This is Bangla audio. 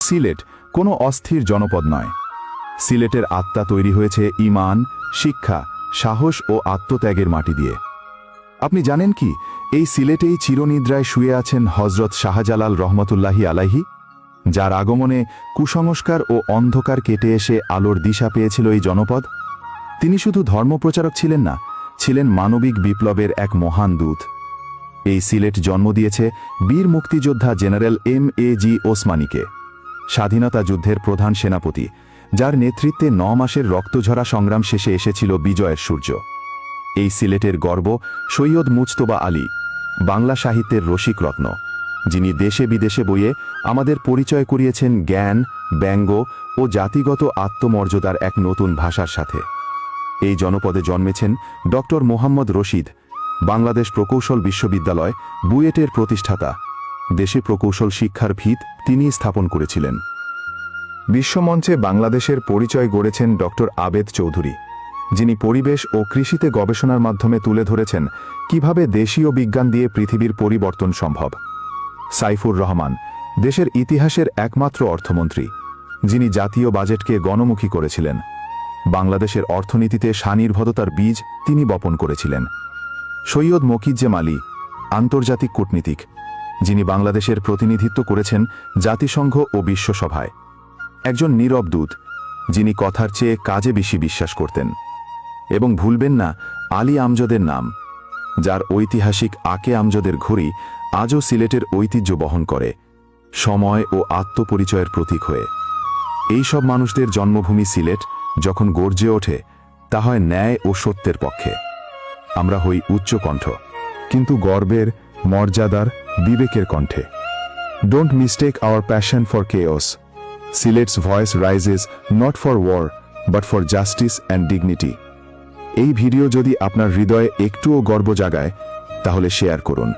সিলেট কোনো অস্থির জনপদ নয়। সিলেটের আত্মা তৈরি হয়েছে ঈমান, শিক্ষা, সাহস ও আত্মত্যাগের মাটি দিয়ে। আপনি জানেন কি, এই সিলেটেই চিরনিদ্রায় শুয়ে আছেন হজরত শাহজালাল রহমতুল্লাহি আলাইহি, যার আগমনে কুসংস্কার ও অন্ধকার কেটে এসে আলোর দিশা পেয়েছিল এই জনপদ। তিনি শুধু ধর্মপ্রচারক ছিলেন না, ছিলেন মানবিক বিপ্লবের এক মহান দূত। এই সিলেট জন্ম দিয়েছে বীর মুক্তিযোদ্ধা জেনারেল M.A.G. ওসমানীকে, স্বাধীনতা যুদ্ধের প্রধান সেনাপতি, যার নেতৃত্বে 9 মাসের রক্তঝরা সংগ্রাম শেষে এসেছিল বিজয়ের সূর্য। এই সিলেটের গর্ব সৈয়দ মুজতবা আলী, বাংলা সাহিত্যের রসিক রত্ন, যিনি দেশে বিদেশে বইয়ে আমাদের পরিচয় করিয়েছেন জ্ঞান, ব্যঙ্গ ও জাতিগত আত্মমর্যাদার এক নতুন ভাষার সাথে। এই জনপদে জন্মেছেন ডক্টর মোহাম্মদ রশিদ, বাংলাদেশ প্রকৌশল বিশ্ববিদ্যালয় বুয়েটের প্রতিষ্ঠাতা। দেশে প্রকৌশল শিক্ষার ভিত তিনি স্থাপন করেছিলেন। বিশ্বমঞ্চে বাংলাদেশের পরিচয় গড়েছেন ডক্টর আবেদ চৌধুরী, যিনি পরিবেশ ও কৃষিতে গবেষণার মাধ্যমে তুলে ধরেছেন কিভাবে দেশীয় বিজ্ঞান দিয়ে পৃথিবীর পরিবর্তন সম্ভব। সাইফুর রহমান, দেশের ইতিহাসের একমাত্র অর্থমন্ত্রী, যিনি জাতীয় বাজেটকে গণমুখী করেছিলেন। বাংলাদেশের অর্থনীতিতে স্বনির্ভরতার বীজ তিনি বপন করেছিলেন। সৈয়দ মকিজ্জেম আলী, আন্তর্জাতিক কূটনীতিক, যিনি বাংলাদেশের প্রতিনিধিত্ব করেছেন জাতিসংঘ ও বিশ্বসভায়। একজন নীরব দূত, যিনি কথার চেয়ে কাজে বেশি বিশ্বাস করতেন। এবং ভুলবেন না আলী আমজদের নাম, যার ঐতিহাসিক আকে আমজদের ঘড়ি আজও সিলেটের ঐতিহ্য বহন করে, সময় ও আত্মপরিচয়ের প্রতীক হয়ে। এই সব মানুষদের জন্মভূমি সিলেট যখন গর্জে ওঠে, তা হয় ন্যায় ও সত্যের পক্ষে। আমরা হই উচ্চকণ্ঠ, কিন্তু গর্বের, মর্যাদার, বিবেকের কণ্ঠে। Don't mistake our passion for chaos. Sylhet's voice rises not for war but for justice and dignity. এই ভিডিও যদি আপনার হৃদয়ে একটুও গর্ব জাগায়, তাহলে শেয়ার করুন।